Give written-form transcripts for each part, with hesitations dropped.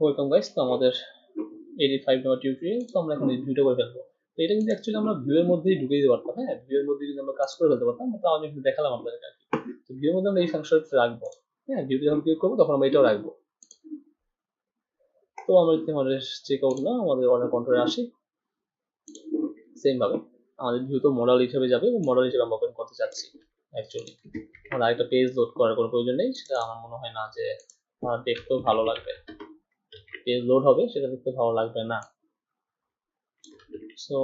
Welcome guys, তো আমাদের 85 নম্বর tutorial. তো আমরা এখন এই ভিউটা করে ফেলবো। তো এটা কিন্তু অ্যাকচুয়ালি আমরা ভিউ এর মধ্যেই ঢুকে দিতে পারতাম। হ্যাঁ, ভিউ এর মধ্যে কিন্তু আমরা কাজ করে ফেলতে পারতাম, তো আমি একটু দেখালাম আপনাদের আর কি। তো ভিউ এর মধ্যে আমরা এই ফাংশনটা রাখবো। হ্যাঁ, ভিউতে যখন ক্লিক করবো তখন আমরা এটাও রাখবো। তো আমরা যদি আমাদের চেক আউট না আমাদের অর্ডার কন্ট্রোলে আসি, সেম ভাবে আমাদের ভিউ তো মডেল হিসেবে যাবে এবং মডেল হিসেবে আমরা ওপেন করতে চাচ্ছি। অ্যাকচুয়ালি আমরা আরেকটা পেজ লোড করার কোনো প্রয়োজন নেই, সেটা আমার মনে হয় না যে দেখতেও ভালো লাগবে। পেজ লোড হবে, সেটা দেখতে ভালো লাগবে না। সো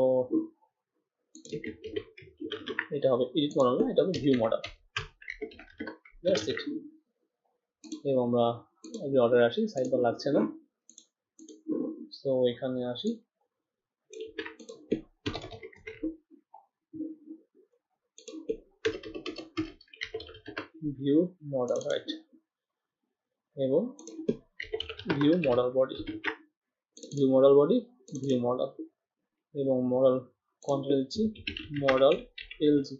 এটা হবে এডিট মডেল না, এটা হবে ভিউ মডেল। That's it. এবং আমরা অর্ডারে আসি, সাইডবার লাগছে না। সো এখানে আসি, ভিউ মডেল, রাইট, এবং view model body, view model body, view model, এবং মডেল কন্ট্রোল দিচ্ছি মডেল এলজি।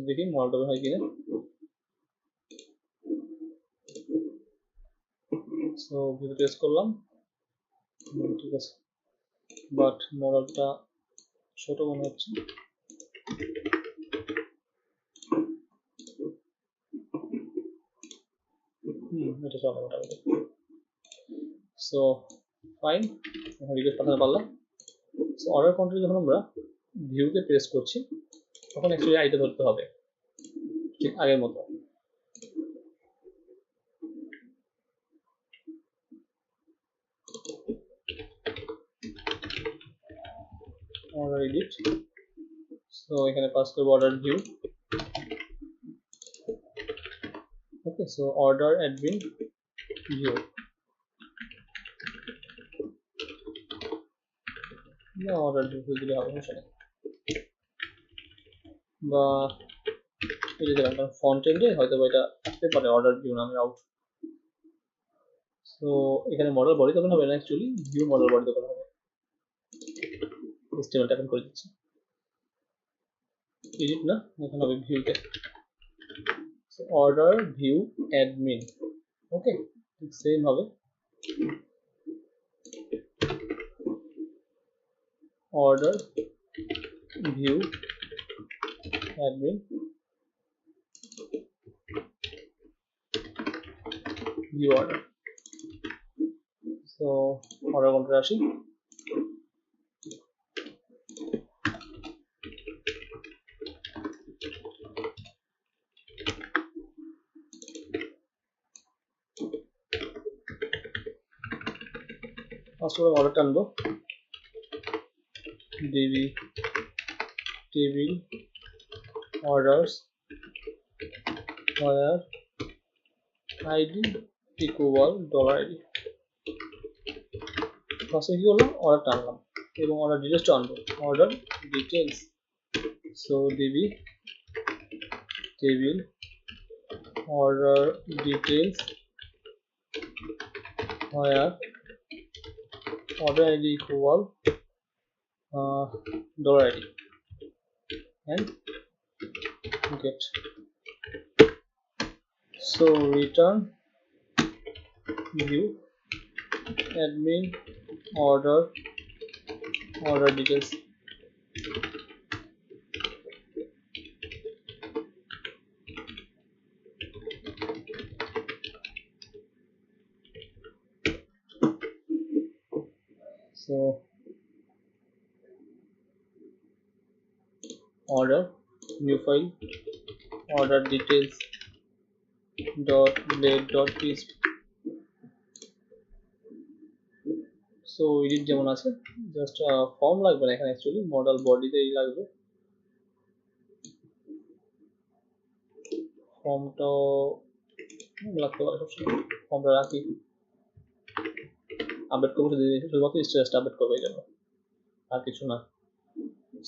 দেখি মডেল হয় কিনা। সো ভিউ টেস্ট করলাম, ঠিক আছে, বাট মডেলটা ছোট মনে হচ্ছে। এটা চলে মোটামুটি। সো ফাইন, এখন রিকোয়েস্ট পাঠাতে পারলাম। সো অর্ডার কন্ট্রোল যখন আমরা ভিউতে প্রেস করছি তখন অ্যাকচুয়ালি আইটা ধরতে হবে ঠিক আগের মতো। অর্ডার এডিট, সো এখানে পাস করবো অর্ডার ভিউ। ওকে, সো অর্ডার অ্যাডমিন ভিউ, না অর্ডার ভিউ দিলে হবে, সমস্যা নেই। বা এটা দিলাম, কারণ ফ্রন্ট এন্ডে হয়তো এটা আসতে পারে অর্ডার ভিউ নামে আউট। সো এখানে মডেল বডি তখন হবে না, অ্যাকচুয়ালি ভিউ মডেল বডি তখন হবে। এসটিএমএলটা এখন করে দিচ্ছি, এডিট না, এখন হবে ভিউতে অর্ডার ভিউ অ্যাডমিন। ওকে, ঠিক সেম হবে order view admin view order. So order control আসি, ফার্স্ট করে অর্ডারটা আনবো, DB table orders where id equal $id। ফার্স্টে কি করলাম, অর্ডারটা আনলাম এবং অর্ডার ডিটেলসটা আনবো, order details. So DB table order details where order id equal $id and get। so return view admin order details। so order new file order details dot blade dot php। So edit যেমন আছে, just form লাগবে না এখানে, actually model বডিতেই লাগবে। ফর্মটাও লাগতে পারে সবসময়, ফর্মটা রাখি, আপডেট করবো শুধুমাত্র স্ট্যাটাসটা আপডেট করবো এই জন্য, আর কিছু না।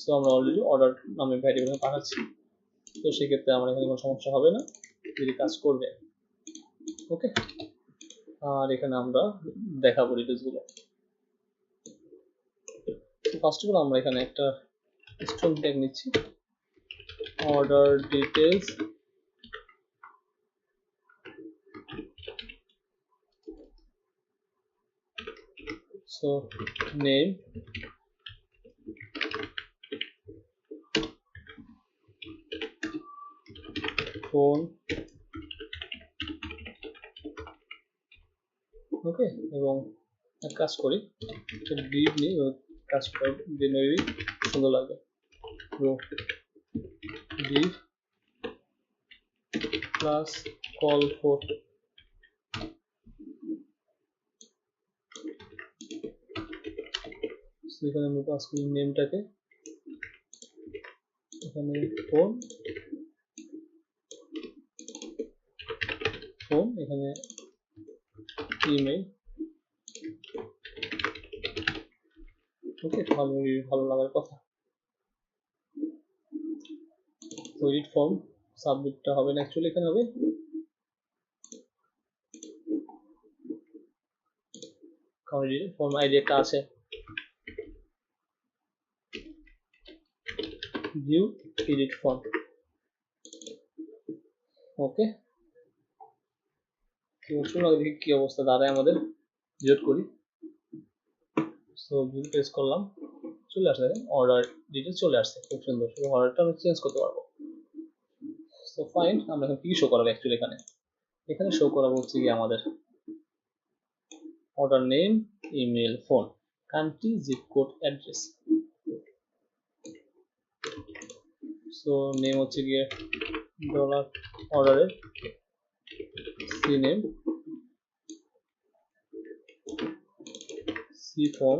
সো আমরা অলরেডি অর্ডার নামে ভ্যারিয়েবল পাঠাচ্ছি, তো সেক্ষেত্রে আমার এখানে কোনো সমস্যা হবে না, যদি কাজ করবে। ওকে, আর এখানে আমরা দেখাবো ডিটেলসগুলো। ফার্স্ট অফ অল আমরা এখানে একটা স্ট্রিং ট্যাগ নিচ্ছি, order details So name, phone, ওকে, এবং এক কাজ করি, ডিভ নিই, কাজ করব দিলে সুন্দর লাগবে। তো ডিভ প্লাস কল ফর, এখানে আমি পাস করি নেমটাকে, এখানে ফোন, এখানে ইমেল। ওকে, ভালো লাগার কথা। তো এডিট ফর্ম, সাবমিটটা হবে না, অ্যাকচুয়ালি এখানে হবে কারণ এডিট ফর্ম আইডি একটা আছে, ভিউ এডিট ফর্ম। ওকে, চলুন আগে দেখি কি অবস্থা দাঁড়ায় আমাদের, ভিজিট করি। সো ভিউ প্রেস করলাম, চলে আসছে অর্ডার ডিটেলস, চলে আসছে খুব সুন্দর, এবং অর্ডারটা আমি চেঞ্জ করতে পারবো। সো ফাইন, আমরা এখন কি শো করাবো অ্যাকচুয়ালি এখানে শো করাবো হচ্ছে কি আমাদের order name, email, phone, country, zip code, address. So name হচ্ছে গিয়ে ডলার অর্ডারের c name, c phone,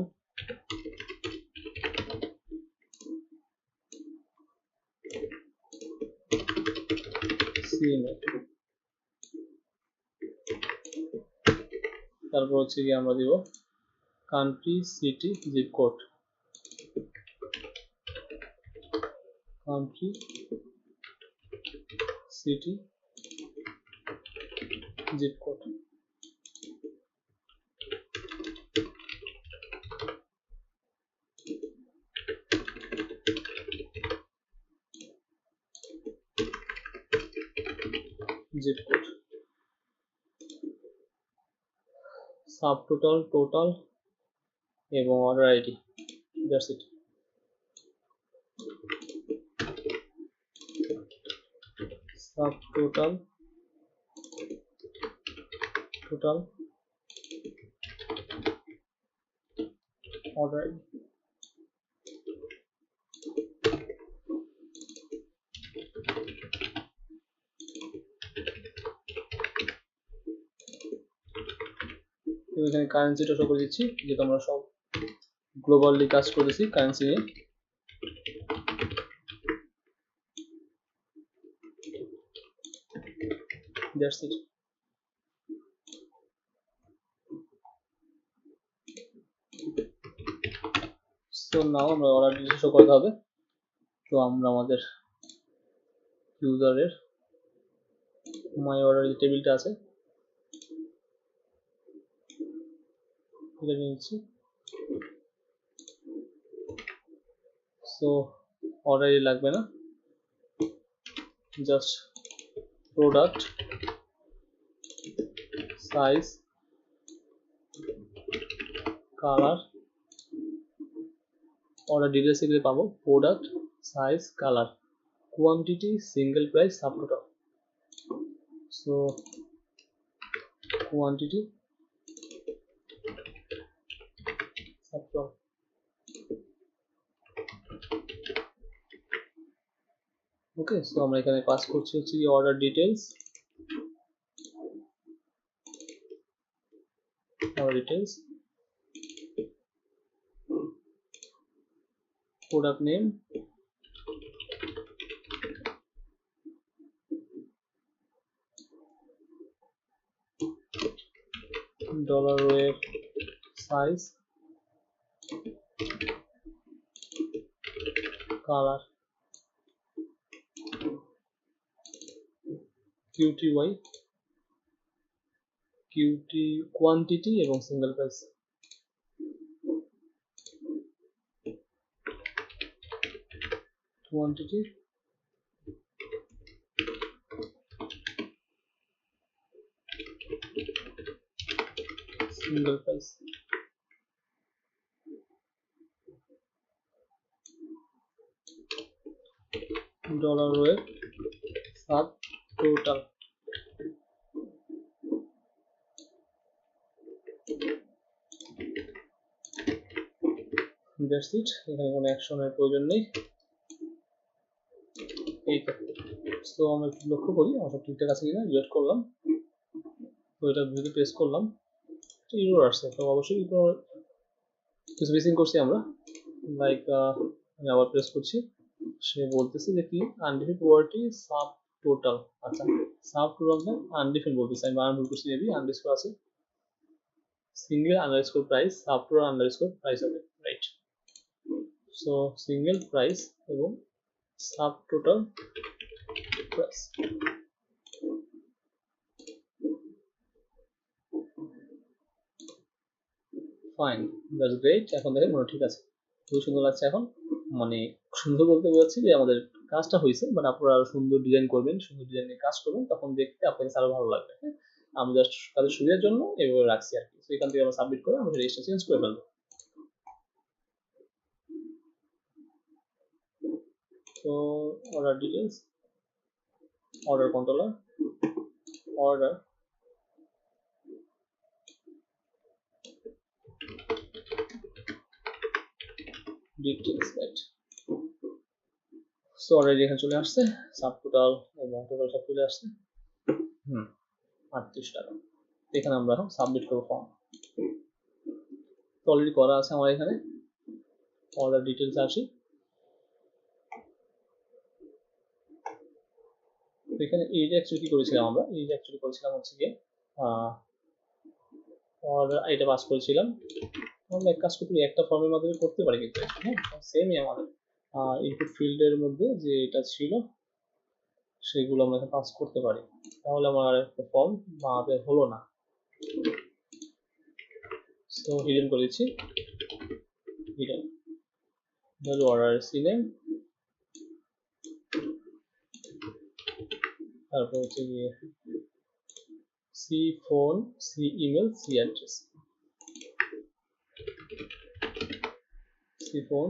C email. তারপর হচ্ছে গিয়ে আমরা দিব country, city, zip code, country, city, zip code. Zip code, sub total, total এবং order ID, that's it. Sub total, total, order ID. এখানে কারেন্সিটা শো করে দিচ্ছি, যেহেতু আমরা সব গ্লোবালি কাজ করেছি কারেন্সি নিয়ে। That's it. সো নাও আমরা অর্ডার ডিটেলস শো করতে হবে। তো আমরা আমাদের ইউজারের মাই অর্ডার যে টেবিলটা আছে এটা নিয়ে নিচ্ছি। সো অর্ডারই লাগবে না, just product, size, colour, order details এগুলো পাবো, product, size, colour, quantity, single price, subtotal. So quantity, subtotal. Okay, so আমরা এখানে পাস করছি হচ্ছে কি order details, product name, dollar rate, size, color, QTY, QT quantity এবং single price। quantity, single price। dollar web sub total. That's it. এখানে কোনো অ্যাকশনের প্রয়োজন নেই। এই তো। সো আমরা একটু লক্ষ্য করি আমার সব ঠিকঠাক আছে কিনা, রিলোড করলাম, তো এটা ভিউতে পেস্ট করলাম, ইরর আসছে। তো অবশ্যই কিছু মিসিং করছি আমরা, লাইক আমি আবার প্রেস করছি, সে বলতেছে যে কি আনডিফাইন্ড ওয়ার্ডটি সাব টোটাল। আচ্ছা, সাব টোটাল না আনডিফাইন্ড বলতেছে, আমি বানান ভুল করছি, মেবি আন্ডারস্কোর আছে, single underscore price sub total underscore price হবে, রাইট। সো সিঙ্গেল প্রাইস এবং sub total price. Fine, that's great. এখন দেখেন মনে ঠিক আছে, খুবই সুন্দর লাগছে এখন। মানে সুন্দর বলতে বোঝাচ্ছি যে আমাদের কাজটা হয়েছে, বাট আপনারা আরো সুন্দর ডিজাইন করবেন, সুন্দর ডিজাইন নিয়ে কাজ করবেন, তখন দেখতে আপনাকে আরো ভালো লাগবে। হ্যাঁ, আমি জাস্ট কাজের সুবিধার জন্য এইভাবে রাখছি আর কি। তো এখান থেকে আমরা সাবমিট করে আমরা রেজিস্টার চেঞ্জ করে ফেলবো। তো order details, order controller, order details, right. So already এখানে চলে আসছে, সাব টোটাল এবং টোটাল সব চলে আসছে। 38 টাকা। এখানে আমরা এখন সাবমিট করবো ফর্ম। তো অলরেডি করা আছে আমার এখানে। অর্ডার ডিটেলস আসি, এখানে এই যে অ্যাকচুয়ালি কি করেছিলাম আমরা, এই যে অ্যাকচুয়ালি করেছিলাম হচ্ছে গিয়ে অর্ডার এটা পাস করেছিলাম। আমরা এক কাজ করতে একটা ফর্মের মাধ্যমে করতে পারি কিন্তু, হ্যাঁ সেমই আমাদের ইনপুট ফিল্ডের মধ্যে যে এটা ছিল সেগুলো আমরা পাস করতে পারি, তাহলে আমার একটা ফর্ম বানাতে হলো না। সো হিডেন করে দিচ্ছি, হিডেন ধরো অর্ডার সি নেম, তারপর হচ্ছে গিয়ে C phone, C email, C address, C phone,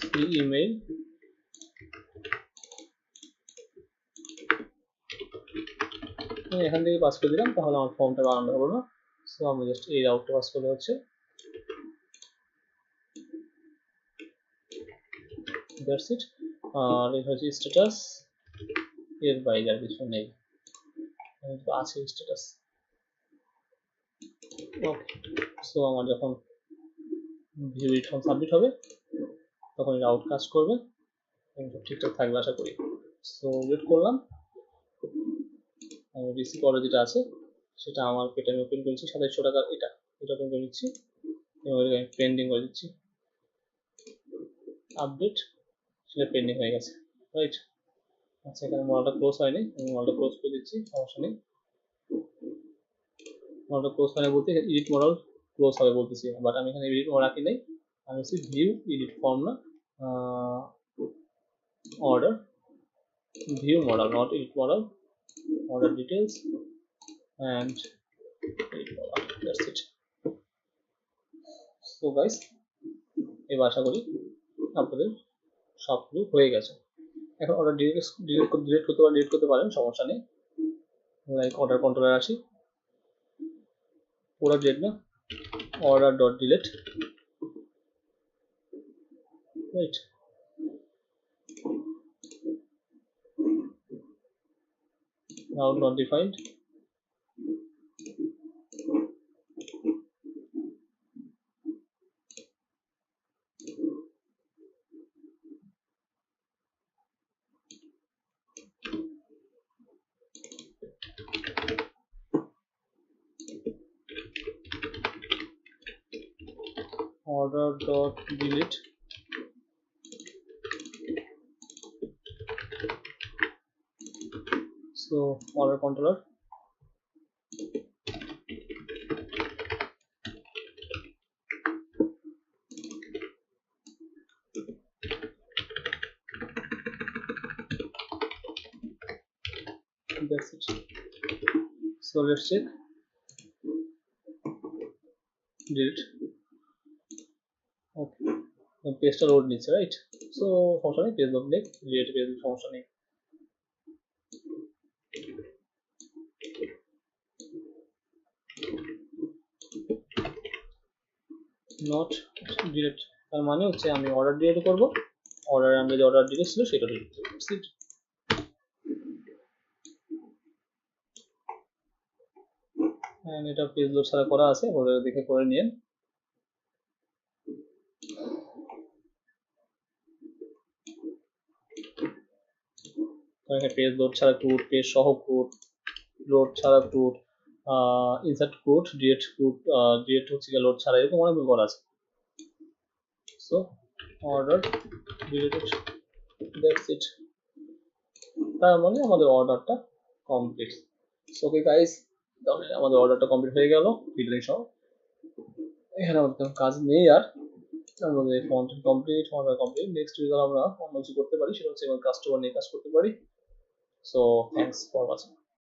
C email, এখান থেকে পাস করে দিলাম, তাহলে আমার ফর্মটা বানানো হলো না। সো আমি জাস্ট এই রাউটটা পাস করলে হচ্ছে, দ্যাটস ইট। আর এটা হচ্ছে স্ট্যাটাস, এর বাইরে আর কিছু নেই, আছে স্ট্যাটাস। ওকে, সো আমার যখন ভিউ ফর্ম সাবমিট হবে তখন এটা আউট কাজ করবে এবং সব ঠিকঠাক থাকবে আশা করি। সো ওয়েট করলাম, আমি রিসিভ অর্ডার যেটা আছে সেটা আমার পেটে আমি ওপেন করেছি 2700 টাকার, এটা ওপেন করে নিচ্ছি এবং আমি পেন্ডিং করে দিচ্ছি, আপডেট, সেটা পেন্ডিং হয়ে গেছে, রাইট। আচ্ছা, এখানে মডেলটা ক্লোজ হয়নি, আমি মডেলটা ক্লোজ করে দিচ্ছি, সমস্যা নেই। মডেলটা ক্লোজ হয় না বলতে এডিট মডেল ক্লোজ হবে বলতেছি, বাট আমি এখানে এডিট মডেল রাখি নাই, আমি হচ্ছে ভিউ এডিট ফর্ম না order view model, not edit model, order details and that's it. So guys, এবার আশা করি আপনাদের সবগুলো হয়ে গেছে। এখন অর্ডার ডিলিট করতে পারেন, সমস্যা নেই। লাইক অর্ডার কন্ট্রোলার আসি, অর্ডার ডিলিট না, order dot delete, right. route not defined, order dot delete, so order controller, that's it. So let's check, delete, okay, the paste load needs, right? So সমস্যা নেই, page load নেই, related page সমস্যা নেই। Not direct, তার মানে হচ্ছে আমি order direct করব, অর্ডারে আমরা যে অর্ডার ডিরেক্ট ছিল সেটা ডিরেক্ট করব। এটা পেজ লোড ছাড়া করা আছে, ওটা দেখে করে নিন। পেজ লোড ছাড়া কোড, পেজ সহ কোড, লোড ছাড়া কোড, ইনসার্ট কোড, ডিরেক্ট হচ্ছে লোড ছাড়া, এরকম অনেকগুলো করা আছে। So order directed, that's it. তার মানে আমাদের অর্ডারটা কমপ্লিট। সো ওকে গাইস, তাহলে আমাদের অর্ডারটা কমপ্লিট হয়ে গেল ফিল্টারিং সহ। এখানে আমাদের কাজ নেই আর, আমাদের font complete, order complete. Next result আমরা অন্য কিছু করতে পারি, সেটা হচ্ছে কাস্টমার নিয়ে কাজ করতে পারি। So thanks for watching.